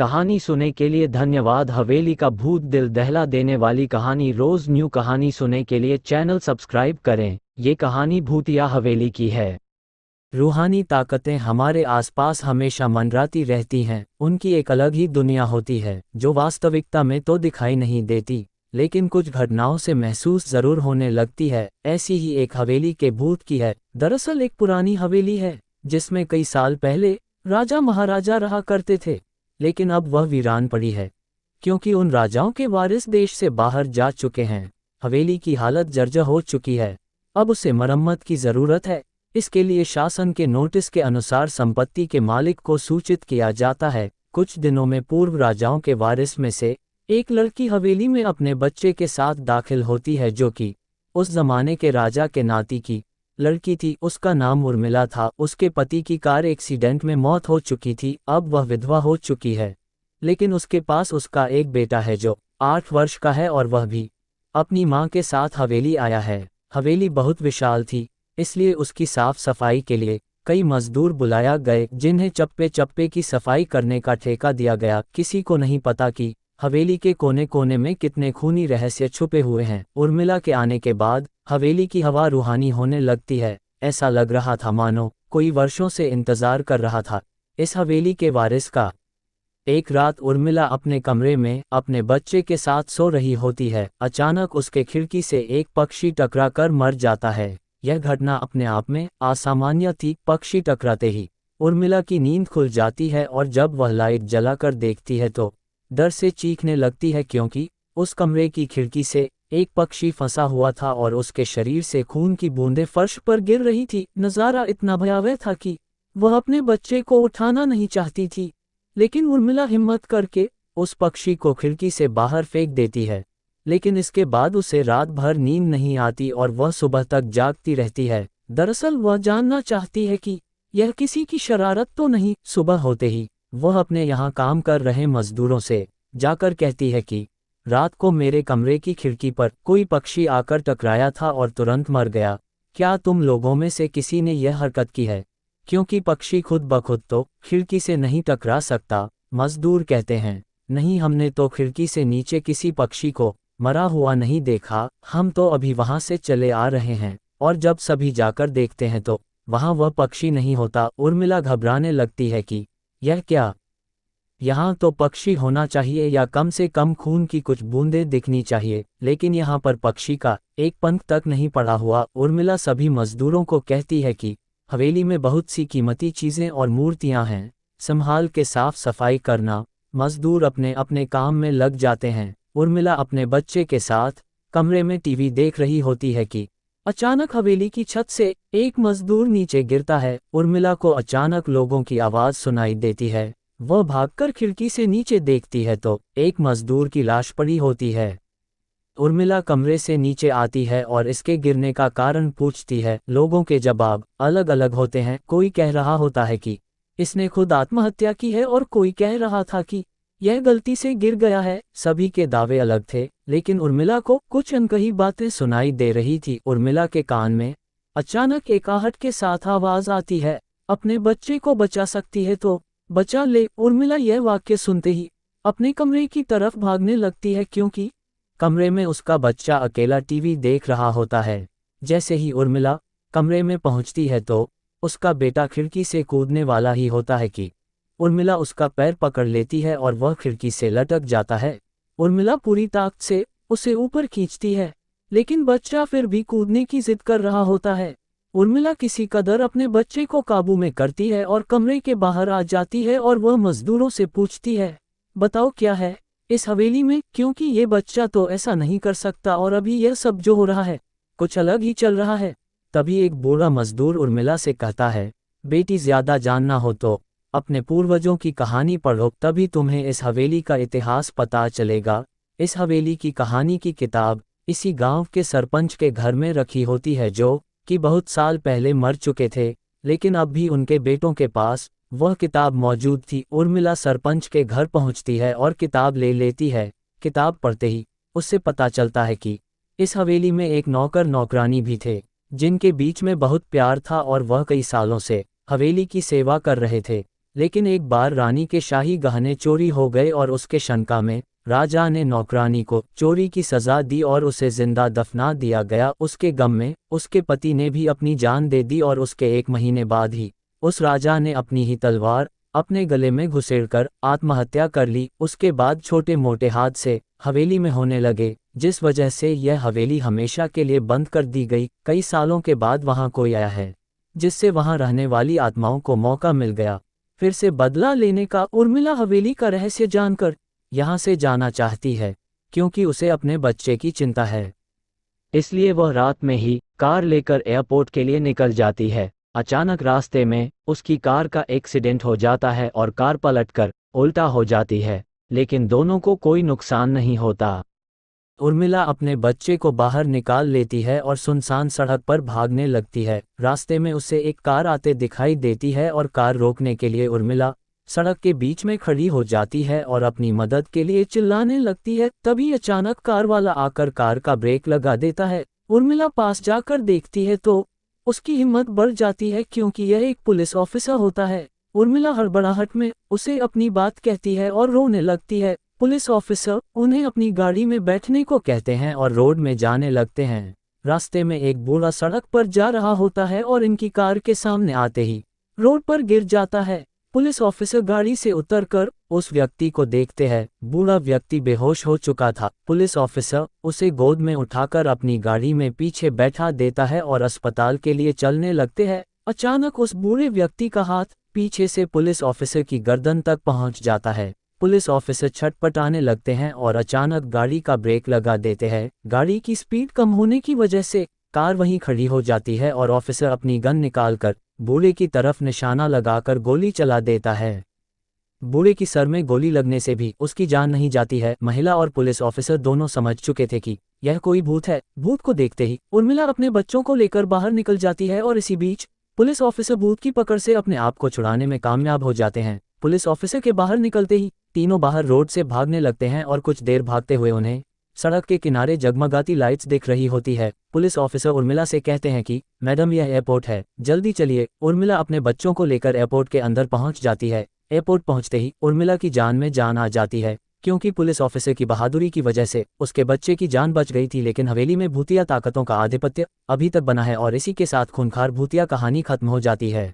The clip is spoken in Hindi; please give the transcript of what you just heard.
कहानी सुनने के लिए धन्यवाद। हवेली का भूत दिल दहला देने वाली कहानी रोज न्यू कहानी सुनने के लिए चैनल सब्सक्राइब करें। ये कहानी भूतिया हवेली की है। रूहानी ताकतें हमारे आसपास हमेशा मंडराती रहती हैं। उनकी एक अलग ही दुनिया होती है जो वास्तविकता में तो दिखाई नहीं देती, लेकिन कुछ घटनाओं से महसूस जरूर होने लगती है। ऐसी ही एक हवेली के भूत की है। दरअसल एक पुरानी हवेली है जिसमें कई साल पहले राजा महाराजा रहा करते थे, लेकिन अब वह वीरान पड़ी है क्योंकि उन राजाओं के वारिस देश से बाहर जा चुके हैं। हवेली की हालत जर्जर हो चुकी है, अब उसे मरम्मत की जरूरत है। इसके लिए शासन के नोटिस के अनुसार संपत्ति के मालिक को सूचित किया जाता है। कुछ दिनों में पूर्व राजाओं के वारिस में से एक लड़की हवेली में अपने बच्चे के साथ दाखिल होती है, जो कि उस जमाने के राजा के नाती की लड़की थी। उसका नाम उर्मिला था। उसके पति की कार एक्सीडेंट में मौत हो चुकी थी। अब वह विधवा हो चुकी है, लेकिन उसके पास उसका एक बेटा है जो 8 वर्ष का है और वह भी अपनी मां के साथ हवेली आया है। हवेली बहुत विशाल थी, इसलिए उसकी साफ सफाई के लिए कई मजदूर बुलाया गए, जिन्हें चप्पे चप्पे की सफाई करने का ठेका दिया गया। किसी को नहीं पता कि हवेली के कोने कोने में कितने खूनी रहस्य छुपे हुए हैं। उर्मिला के आने के बाद हवेली की हवा रूहानी होने लगती है। ऐसा लग रहा था मानो कोई वर्षों से इंतजार कर रहा था इस हवेली के वारिस का। एक रात उर्मिला अपने कमरे में अपने बच्चे के साथ सो रही होती है। अचानक उसके खिड़की से एक पक्षी टकरा कर मर जाता है। यह घटना अपने आप में असामान्य थी। पक्षी टकराते ही उर्मिला की नींद खुल जाती है और जब वह लाइट जलाकर देखती है तो डर से चीखने लगती है, क्योंकि उस कमरे की खिड़की से एक पक्षी फंसा हुआ था और उसके शरीर से खून की बूंदें फर्श पर गिर रही थी। नज़ारा इतना भयावह था कि वह अपने बच्चे को उठाना नहीं चाहती थी, लेकिन उर्मिला हिम्मत करके उस पक्षी को खिड़की से बाहर फेंक देती है। लेकिन इसके बाद उसे रात भर नींद नहीं आती और वह सुबह तक जागती रहती है। दरअसल वह जानना चाहती है कि यह किसी की शरारत तो नहीं। सुबह होते ही वह अपने यहाँ काम कर रहे मजदूरों से जाकर कहती है कि रात को मेरे कमरे की खिड़की पर कोई पक्षी आकर टकराया था और तुरंत मर गया। क्या तुम लोगों में से किसी ने यह हरकत की है? क्योंकि पक्षी खुद ब खुद तो खिड़की से नहीं टकरा सकता। मजदूर कहते हैं, नहीं, हमने तो खिड़की से नीचे किसी पक्षी को मरा हुआ नहीं देखा। हम तो अभी वहां से चले आ रहे हैं और जब सभी जाकर देखते हैं तो वहां वह पक्षी नहीं होता। उर्मिला घबराने लगती है कि यह क्या, यहाँ तो पक्षी होना चाहिए या कम से कम खून की कुछ बूंदें दिखनी चाहिए, लेकिन यहाँ पर पक्षी का एक पंख तक नहीं पड़ा हुआ। उर्मिला सभी मजदूरों को कहती है कि हवेली में बहुत सी कीमती चीजें और मूर्तियां हैं, संभाल के साफ सफाई करना। मजदूर अपने अपने काम में लग जाते हैं। उर्मिला अपने बच्चे के साथ कमरे में टीवी देख रही होती है कि अचानक हवेली की छत से एक मजदूर नीचे गिरता है। उर्मिला को अचानक लोगों की आवाज सुनाई देती है। वह भागकर खिड़की से नीचे देखती है तो एक मजदूर की लाश पड़ी होती है। उर्मिला कमरे से नीचे आती है और इसके गिरने का कारण पूछती है। लोगों के जवाब अलग अलग होते हैं। कोई कह रहा होता है कि इसने खुद आत्महत्या की है और कोई कह रहा था कि यह गलती से गिर गया है। सभी के दावे अलग थे, लेकिन उर्मिला को कुछ अनकही बातें सुनाई दे रही थी। उर्मिला के कान में अचानक एक आहट के साथ आवाज आती है, अपने बच्चे को बचा सकती है तो बचा ले। उर्मिला यह वाक्य सुनते ही अपने कमरे की तरफ भागने लगती है, क्योंकि कमरे में उसका बच्चा अकेला टीवी देख रहा होता है। जैसे ही उर्मिला कमरे में पहुंचती है तो उसका बेटा खिड़की से कूदने वाला ही होता है कि उर्मिला उसका पैर पकड़ लेती है और वह खिड़की से लटक जाता है। उर्मिला पूरी ताकत से उसे ऊपर खींचती है, लेकिन बच्चा फिर भी कूदने की जिद कर रहा होता है। उर्मिला किसी कदर अपने बच्चे को काबू में करती है और कमरे के बाहर आ जाती है और वह मजदूरों से पूछती है, बताओ क्या है इस हवेली में, क्योंकि ये बच्चा तो ऐसा नहीं कर सकता और अभी यह सब जो हो रहा है कुछ अलग ही चल रहा है। तभी एक बूढ़ा मजदूर उर्मिला से कहता है, बेटी, ज्यादा जानना हो तो अपने पूर्वजों की कहानी पढ़ो, तभी तुम्हें इस हवेली का इतिहास पता चलेगा। इस हवेली की कहानी की किताब इसी गांव के सरपंच के घर में रखी होती है, जो कि बहुत साल पहले मर चुके थे, लेकिन अब भी उनके बेटों के पास वह किताब मौजूद थी। उर्मिला सरपंच के घर पहुंचती है और किताब ले लेती है। किताब पढ़ते ही उससे पता चलता है कि इस हवेली में एक नौकर नौकरानी भी थे, जिनके बीच में बहुत प्यार था और वह कई सालों से हवेली की सेवा कर रहे थे। लेकिन एक बार रानी के शाही गहने चोरी हो गए और उसके शंका में राजा ने नौकरानी को चोरी की सजा दी और उसे जिंदा दफना दिया गया। उसके गम में उसके पति ने भी अपनी जान दे दी और उसके 1 महीने बाद ही उस राजा ने अपनी ही तलवार अपने गले में घुसेड़कर आत्महत्या कर ली। उसके बाद छोटे मोटे हादसे हवेली में होने लगे, जिस वजह से यह हवेली हमेशा के लिए बंद कर दी गई। कई सालों के बाद वहां कोई आया है, जिससे वहां रहने वाली आत्माओं को मौका मिल गया फिर से बदला लेने का। उर्मिला हवेली का रहस्य जानकर यहाँ से जाना चाहती है, क्योंकि उसे अपने बच्चे की चिंता है। इसलिए वह रात में ही कार लेकर एयरपोर्ट के लिए निकल जाती है। अचानक रास्ते में उसकी कार का एक्सीडेंट हो जाता है और कार पलटकर उल्टा हो जाती है, लेकिन दोनों को कोई नुकसान नहीं होता। उर्मिला अपने बच्चे को बाहर निकाल लेती है और सुनसान सड़क पर भागने लगती है। रास्ते में उसे एक कार आते दिखाई देती है और कार रोकने के लिए उर्मिला सड़क के बीच में खड़ी हो जाती है और अपनी मदद के लिए चिल्लाने लगती है। तभी अचानक कार वाला आकर कार का ब्रेक लगा देता है। उर्मिला पास जाकर देखती है तो उसकी हिम्मत बढ़ जाती है, क्योंकि यह एक पुलिस ऑफिसर होता है। उर्मिला हड़बड़ाहट में उसे अपनी बात कहती है और रोने लगती है। पुलिस ऑफिसर उन्हें अपनी गाड़ी में बैठने को कहते हैं और रोड में जाने लगते हैं। रास्ते में एक बूढ़ा सड़क पर जा रहा होता है और इनकी कार के सामने आते ही रोड पर गिर जाता है। पुलिस ऑफिसर गाड़ी से उतरकर उस व्यक्ति को देखते हैं। बूढ़ा व्यक्ति बेहोश हो चुका था। पुलिस ऑफिसर उसे गोद में उठाकर अपनी गाड़ी में पीछे बैठा देता है और अस्पताल के लिए चलने लगते हैं। अचानक उस बूढ़े व्यक्ति का हाथ पीछे से पुलिस ऑफिसर की गर्दन तक पहुंच जाता है। पुलिस ऑफिसर छटपटाने लगते हैं और अचानक गाड़ी का ब्रेक लगा देते हैं। गाड़ी की स्पीड कम होने की वजह से कार वहीं खड़ी हो जाती है और ऑफिसर अपनी गन निकालकर बूढ़े की तरफ निशाना लगाकर गोली चला देता है। बूढ़े की सर में गोली लगने से भी उसकी जान नहीं जाती है। महिला और पुलिस ऑफिसर दोनों समझ चुके थे कि यह कोई भूत है। भूत को देखते ही उर्मिला अपने बच्चों को लेकर बाहर निकल जाती है और इसी बीच पुलिस ऑफिसर भूत की पकड़ से अपने आप को छुड़ाने में कामयाब हो जाते हैं। पुलिस ऑफिसर के बाहर निकलते ही तीनों बाहर रोड से भागने लगते हैं और कुछ देर भागते हुए उन्हें सड़क के किनारे जगमगाती लाइट्स दिख रही होती है। पुलिस ऑफिसर उर्मिला से कहते हैं कि मैडम, यह एयरपोर्ट है, जल्दी चलिए। उर्मिला अपने बच्चों को लेकर एयरपोर्ट के अंदर पहुंच जाती है। एयरपोर्ट पहुंचते ही उर्मिला की जान में जान आ जाती है, क्योंकि पुलिस ऑफिसर की बहादुरी की वजह से उसके बच्चे की जान बच गई थी। लेकिन हवेली में भूतिया ताकतों का आधिपत्य अभी तक बना है और इसी के साथ खूंखार भूतिया कहानी खत्म हो जाती है।